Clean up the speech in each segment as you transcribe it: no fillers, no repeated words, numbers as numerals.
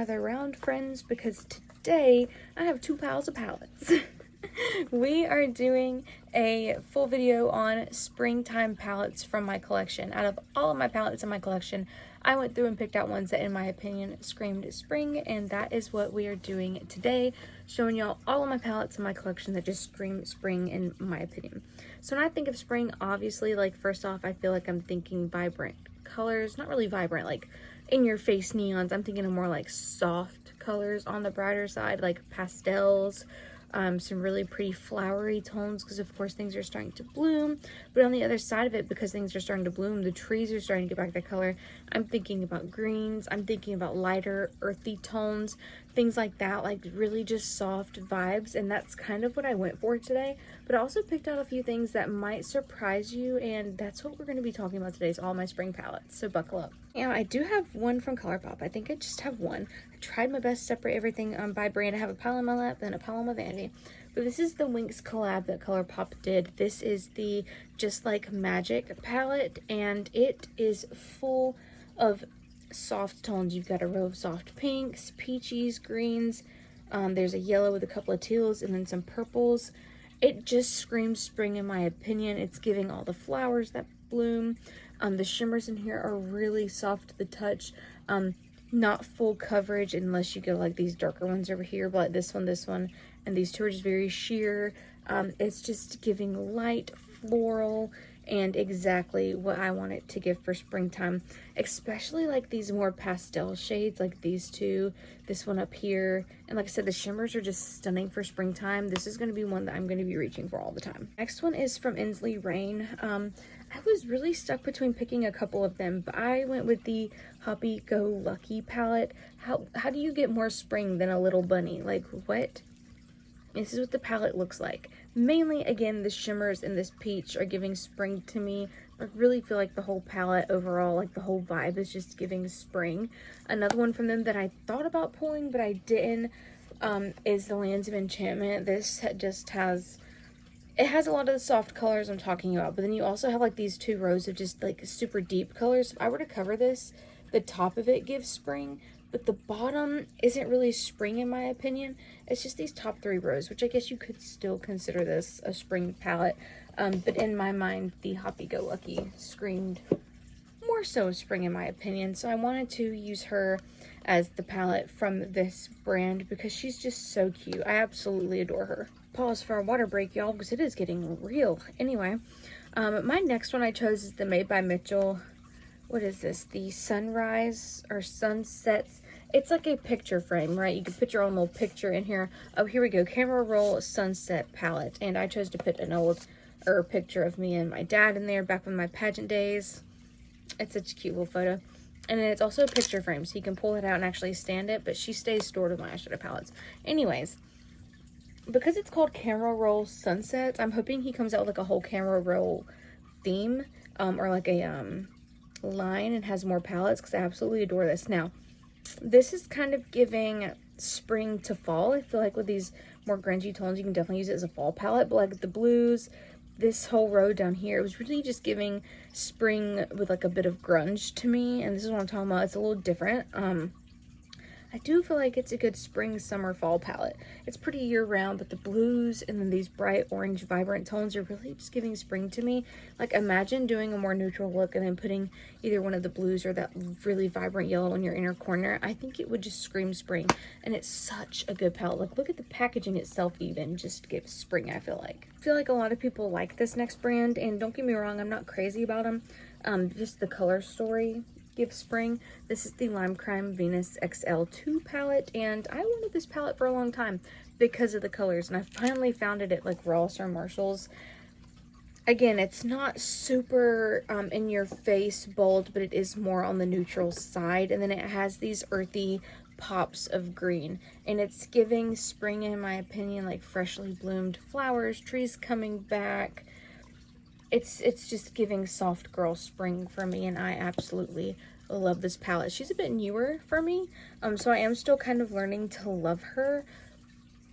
gather around, friends, because today I have 2 piles of palettes. We are doing a full video on springtime palettes from my collection. Out of all of my palettes in my collection, I went through and picked out ones that in my opinion screamed spring, and that is what we are doing today, showing y'all all of my palettes in my collection that just scream spring in my opinion. So when I think of spring, obviously, like, first off, I feel like I'm thinking vibrant colors. Not really vibrant, like in your face neons. I'm thinking of more like soft colors on the brighter side, like pastels, some really pretty flowery tones, because of course things are starting to bloom. But on the other side of it, because things are starting to bloom, the trees are starting to get back their color. I'm thinking about greens, I'm thinking about lighter earthy tones, things like that, like really just soft vibes. And that's kind of what I went for today. But I also picked out a few things that might surprise you, and that's what we're going to be talking about today, is all my spring palettes, so buckle up. Now, I do have one from ColourPop. I think I just have one. I tried my best to separate everything by brand. I have a pile on my lap, then a pile on my vanity. But this is the Winx collab that ColourPop did. This is the Just Like Magic palette, and it is full of soft tones. You've got a row of soft pinks, peaches, greens. There's a yellow with a couple of teals, and then some purples. It just screams spring in my opinion. It's giving all the flowers that bloom. The shimmers in here are really soft to the touch. Not full coverage unless you go like these darker ones over here, but like this one, and these two are just very sheer. It's just giving light, floral, and exactly what I want it to give for springtime, especially like these more pastel shades like these two, this one up here. And like I said, the shimmers are just stunning for springtime. This is going to be one that I'm going to be reaching for all the time. Next one is from Inslee Rain. I was really stuck between picking a couple of them, but I went with the Happy Go Lucky palette. How do you get more spring than a little bunny? Like, what? This is what the palette looks like. Mainly, again, the shimmers in this peach are giving spring to me. I really feel like the whole palette overall, like the whole vibe, is just giving spring. Another one from them that I thought about pulling, but I didn't, is the Lands of Enchantment. This just has... It has a lot of the soft colors I'm talking about, but then you also have like these 2 rows of just like super deep colors. If I were to cover this, the top of it gives spring, but the bottom isn't really spring in my opinion. It's just these top 3 rows, which I guess you could still consider this a spring palette. But in my mind, the Happy Go Lucky screamed more so spring in my opinion. So I wanted to use her as the palette from this brand because she's just so cute. I absolutely adore her. Pause for a water break, y'all, because it is getting real. Anyway, my next one I chose is the Made by Mitchell. What is this? The Sunrise or Sunsets. It's like a picture frame, right? You can put your own little picture in here. Oh, here we go. Camera Roll Sunset palette. And I chose to put an old picture of me and my dad in there back from my pageant days. It's such a cute little photo. And then it's also a picture frame, so you can pull it out and actually stand it, but she stays stored with my eyeshadow palettes. Anyways, because it's called Camera Roll Sunsets, I'm hoping he comes out with like a whole camera roll theme, or like a line, and has more palettes, because I absolutely adore this. Now, this is kind of giving spring to fall. I feel like with these more grungy tones, you can definitely use it as a fall palette, but like the blues, this whole row down here, it was really just giving spring with like a bit of grunge to me, and this is what I'm talking about. It's a little different. I do feel like it's a good spring, summer, fall palette. It's pretty year-round, but the blues and then these bright orange, vibrant tones are really just giving spring to me. Like, imagine doing a more neutral look and then putting either one of the blues or that really vibrant yellow in your inner corner. I think it would just scream spring, and it's such a good palette. Like, look at the packaging itself even just gives spring, I feel like. I feel like a lot of people like this next brand, and don't get me wrong, I'm not crazy about them. Just the color story give spring. This is the Lime Crime Venus XL2 palette, and I wanted this palette for a long time because of the colors, and I finally found it at like Ross or Marshall's. Again, it's not super in your face bold, but it is more on the neutral side, and then it has these earthy pops of green, and it's giving spring in my opinion, like freshly bloomed flowers, trees coming back. It's just giving soft girl spring for me, and I absolutely love this palette. She's a bit newer for me, so I am still kind of learning to love her,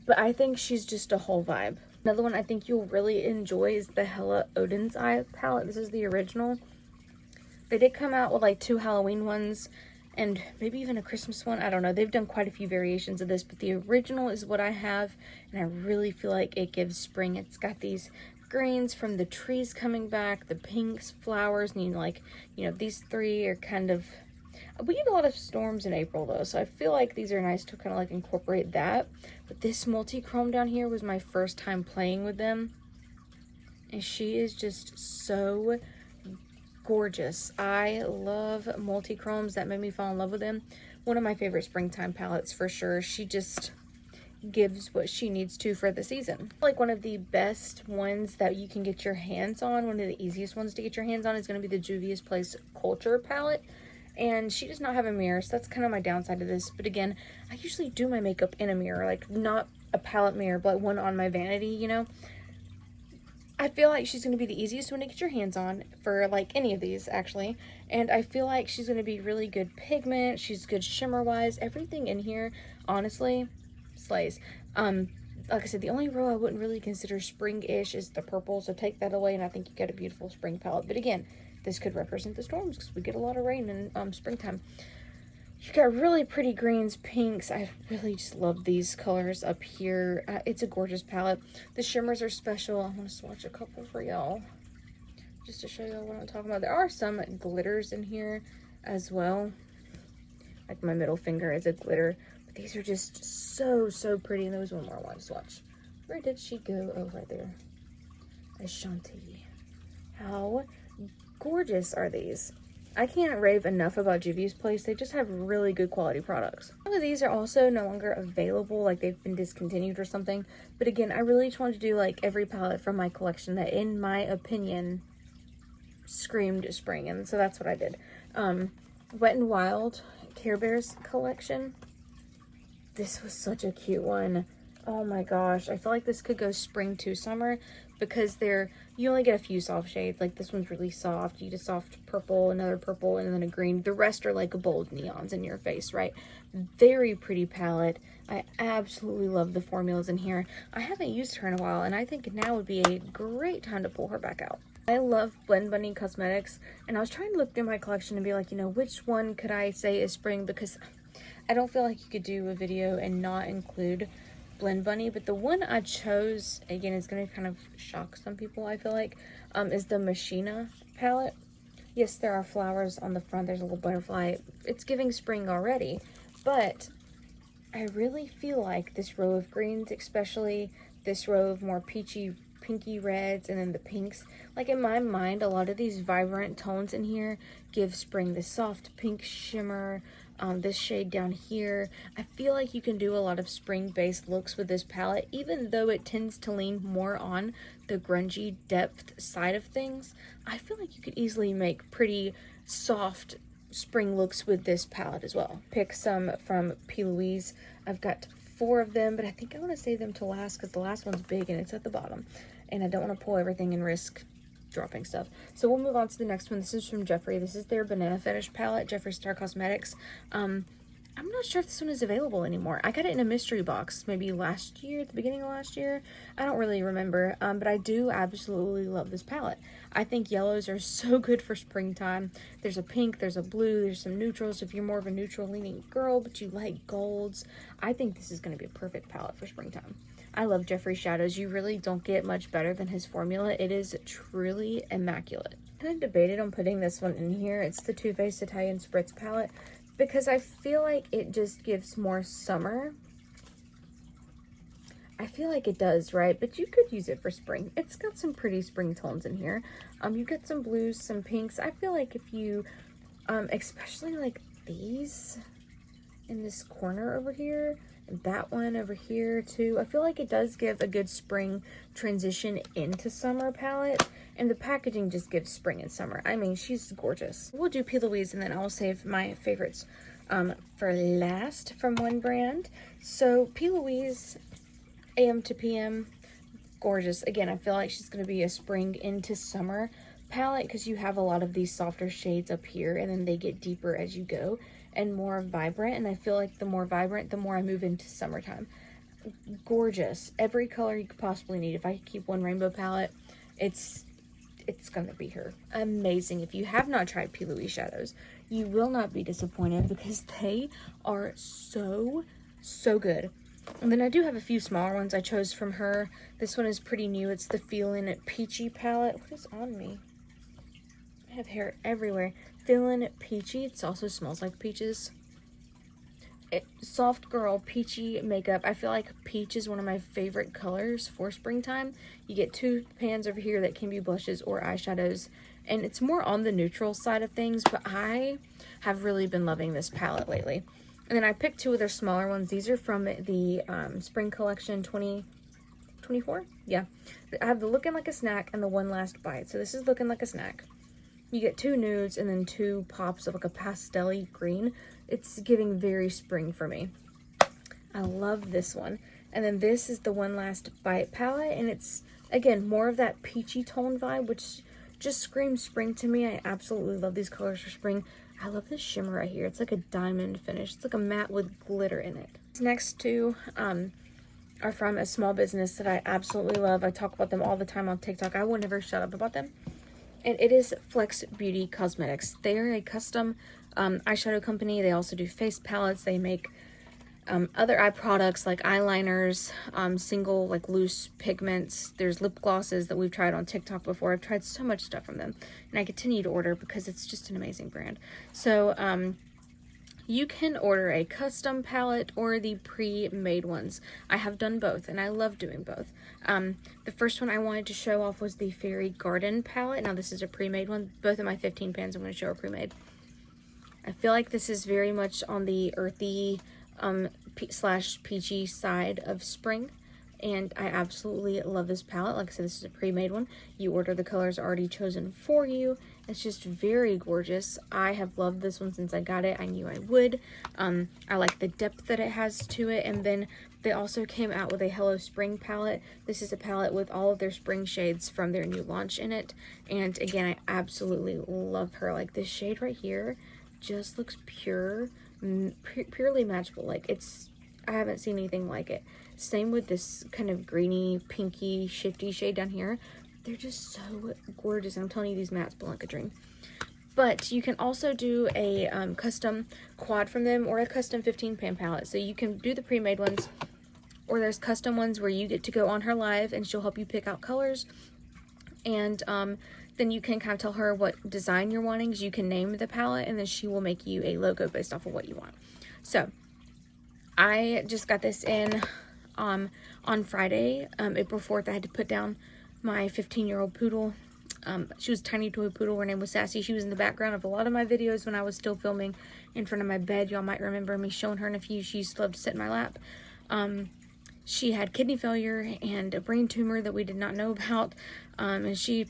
but I think she's just a whole vibe. Another one I think you'll really enjoy is the Hella Odin's Eye palette. This is the original. They did come out with like 2 Halloween ones, and maybe even a Christmas one. I don't know. They've done quite a few variations of this, but the original is what I have, and I really feel like it gives spring. It's got these greens from the trees coming back, the pinks, flowers, and these three are kind of, we get a lot of storms in April though, so I feel like these are nice to kind of like incorporate that. But this multi-chrome down here was my first time playing with them, and she is just so gorgeous. I love multi-chromes. That made me fall in love with them. One of my favorite springtime palettes for sure. She just gives what she needs to for the season. Like one of the best ones that you can get your hands on, one of the easiest ones to get your hands on, is going to be the Juvia's Place Culture palette. And she does not have a mirror, so that's kind of my downside to this. But again, I usually do my makeup in a mirror, like not a palette mirror, but one on my vanity, you know. I feel like she's going to be the easiest one to get your hands on for like any of these actually, and I feel like she's going to be really good pigment. She's good shimmer wise. Everything in here honestly slays. Like I said, the only row I wouldn't really consider spring-ish is the purple, so take that away and I think you get a beautiful spring palette. But again, this could represent the storms because we get a lot of rain in springtime. You got really pretty greens, pinks. I really just love these colors up here. It's a gorgeous palette. The shimmers are special. I'm going to swatch a couple for y'all just to show y'all what I'm talking about. There are some glitters in here as well. Like my middle finger is a glitter. But these are just so, so pretty. And there was one more I wanted to swatch. Where did she go? Oh, right there. Ashanti. How gorgeous are these? I can't rave enough about Juvia's Place. They just have really good quality products. Some of these are also no longer available, like they've been discontinued or something. But again, I really just wanted to do like every palette from my collection that, in my opinion, screamed spring. And so that's what I did. Wet n Wild Care Bears collection. This was such a cute one. Oh my gosh, I feel like this could go spring to summer because you only get a few soft shades. Like this one's really soft. You get a soft purple, another purple, and then a green. The rest are like bold neons in your face, right? Very pretty palette. I absolutely love the formulas in here. I haven't used her in a while, and I think now would be a great time to pull her back out. I love Blend Bunny Cosmetics, and I was trying to look through my collection and be like, which one could I say is spring, because I don't feel like you could do a video and not include Blend Bunny. But the one I chose, again, is going to kind of shock some people, I feel like, is the Machina palette. Yes, there are flowers on the front. There's a little butterfly. It's giving spring already, but I really feel like this row of greens, especially this row of more peachy, pinky reds, and then the pinks, like in my mind, a lot of these vibrant tones in here give spring. This soft pink shimmer, this shade down here. I feel like you can do a lot of spring-based looks with this palette, even though it tends to lean more on the grungy depth side of things. I feel like you could easily make pretty soft spring looks with this palette as well. Pick some from P. Louise. I've got 4 of them, but I think I want to save them to last because the last one's big and it's at the bottom, and I don't want to pull everything and risk dropping stuff. So we'll move on to the next one. This is from Jeffree. This is their Banana Fetish palette, Jeffree Star Cosmetics. I'm not sure if this one is available anymore. I got it in a mystery box maybe last year, at the beginning of last year. I don't really remember, but I do absolutely love this palette. I think yellows are so good for springtime. There's a pink, there's a blue, there's some neutrals if you're more of a neutral leaning girl, but you like golds. I think this is going to be a perfect palette for springtime. I love Jeffree shadows. You really don't get much better than his formula. It is truly immaculate. I kind of debated on putting this one in here. It's the Too Faced Italian Spritz palette, because I feel like it just gives more summer. I feel like it does, right? But you could use it for spring. It's got some pretty spring tones in here. You get some blues, some pinks. I feel like if you, especially like these in this corner over here, and that one over here too, I feel like it does give a good spring transition into summer palette. And the packaging just gives spring and summer. I mean, she's gorgeous. We'll do P. Louise, and then I'll save my favorites for last from one brand. So P. Louise, AM to PM, gorgeous. Again, I feel like she's going to be a spring into summer palette because you have a lot of these softer shades up here, and then they get deeper as you go and more vibrant. And I feel like the more vibrant, the more I move into summertime. Gorgeous. Every color you could possibly need. If I could keep one rainbow palette, it's gonna be her. Amazing. If you have not tried P. Louise shadows, you will not be disappointed because they are so good. And then I do have a few smaller ones I chose from her. This one is pretty new. It's the Feelin' Peachy palette. What is on me? I have hair everywhere. Feelin' Peachy. It also smells like peaches. Soft girl peachy makeup. I feel like peach is one of my favorite colors for springtime. You get 2 pans over here that can be blushes or eyeshadows, and it's more on the neutral side of things, but I have really been loving this palette lately. And then I picked 2 of their smaller ones. These are from the spring collection 2024. Yeah, I have the Looking Like a Snack and the One Last Bite. So this is Looking Like a Snack. You get 2 nudes and then 2 pops of like a pastel-y green. It's giving very spring for me. I love this one. And then this is the One Last Bite palette, and it's, again, more of that peachy tone vibe, which just screams spring to me. I absolutely love these colors for spring. I love this shimmer right here. It's like a diamond finish. It's like a matte with glitter in it. These next 2 are from a small business that I absolutely love. I talk about them all the time on TikTok. I will never shut up about them. And it is Flex Beauty Cosmetics. They are a custom eyeshadow company. They also do face palettes. They make other eye products like eyeliners, single like loose pigments. There's lip glosses that we've tried on TikTok before. I've tried so much stuff from them, and I continue to order because it's just an amazing brand. So you can order a custom palette or the pre-made ones. I have done both, and I love doing both. The first one I wanted to show off was the Fairy Garden palette. Now this is a pre-made one. Both of my 15 pans I'm going to show are pre-made. I feel like this is very much on the earthy slash peachy side of spring, and I absolutely love this palette. Like I said, this is a pre-made one. You order the colors already chosen for you. It's just very gorgeous. I have loved this one since I got it. I knew I would. I like the depth that it has to it. And then they also came out with a Hello Spring palette. This is a palette with all of their spring shades from their new launch in it. And again, I absolutely love her. Like this shade right here just looks purely magical. Like I haven't seen anything like it. Same with this kind of greeny, pinky, shifty shade down here. They're just so gorgeous. I'm telling you, these mattes blow like a dream. But you can also do a custom quad from them or a custom 15 pan palette. So you can do the pre-made ones, or there's custom ones where you get to go on her live and she'll help you pick out colors. And then you can kind of tell her what design you're wanting. You can name the palette, and then she will make you a logo based off of what you want. So I just got this in on Friday, April 4th. I had to put down my 15-year-old poodle. She was a tiny toy poodle. Her name was Sassy. She was in the background of a lot of my videos when I was still filming in front of my bed. Y'all might remember me showing her in a few. She used to love to sit in my lap. She had kidney failure and a brain tumor that we did not know about. And she,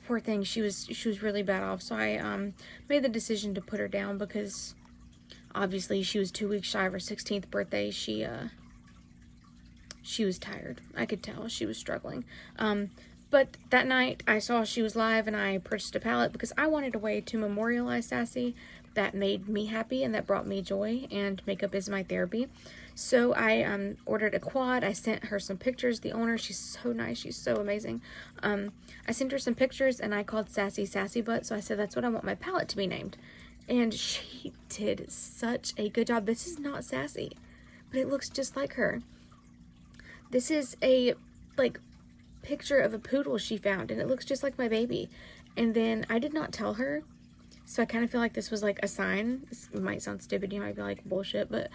poor thing, she was really bad off. So I made the decision to put her down because obviously she was 2 weeks shy of her 16th birthday. She was tired. I could tell she was struggling. But that night I saw she was live and I purchased a palette because I wanted a way to memorialize Sassy that made me happy and that brought me joy, and makeup is my therapy. So I ordered a quad. I sent her some pictures. The owner, she's so nice. She's so amazing. I sent her some pictures and I called Sassy Sassy Butt. So I said, that's what I want my palette to be named. And she did such a good job. This is not Sassy, but it looks just like her. This is a picture of a poodle she found, and it looks just like my baby. And then I did not tell her, so I kind of feel like this was like a sign. This might sound stupid, you might be like, bullshit, but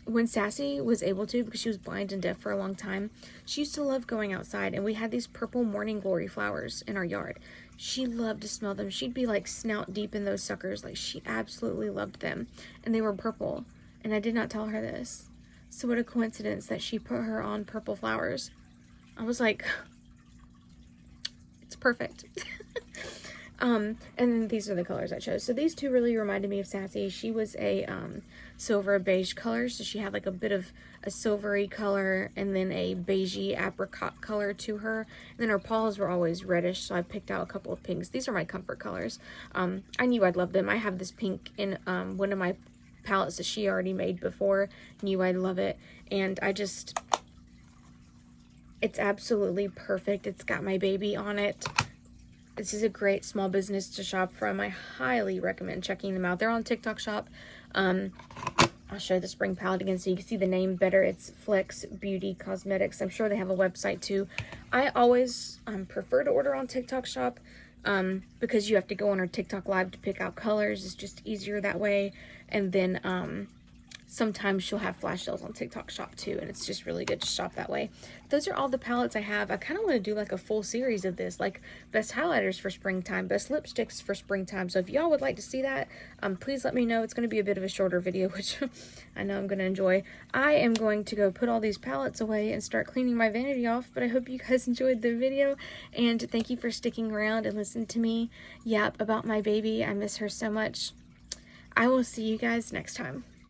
when Sassy was able to, because she was blind and deaf for a long time, she used to love going outside, and we had these purple morning glory flowers in our yard. She loved to smell them. She'd be like snout deep in those suckers. Like, she absolutely loved them, and they were purple, and I did not tell her this. So what a coincidence that she put her on purple flowers. I was like, it's perfect. And then these are the colors I chose. So these 2 really reminded me of Sassy. She was a silver beige color, so she had like a bit of a silvery color and then a beigey apricot color to her. And then her paws were always reddish, so I picked out a couple of pinks. These are my comfort colors. I knew I'd love them. I have this pink in one of my palettes that she already made before. Knew I'd love it, and it's absolutely perfect. It's got my baby on it. this is a great small business to shop from. I highly recommend checking them out. They're on TikTok Shop. I'll show the spring palette again so you can see the name better. It's Flex Beauty Cosmetics. I'm sure they have a website too. I always prefer to order on TikTok Shop because you have to go on our TikTok Live to pick out colors. It's just easier that way. And then sometimes she'll have flash sales on TikTok Shop too, and it's just really good to shop that way. Those are all the palettes I have. I kind of want to do like a full series of this, like best highlighters for springtime, best lipsticks for springtime. So if y'all would like to see that, please let me know. It's going to be a bit of a shorter video, which I know I'm going to enjoy. I am going to go put all these palettes away and start cleaning my vanity off, but I hope you guys enjoyed the video, and thank you for sticking around and listening to me yap about my baby. I miss her so much. I will see you guys next time.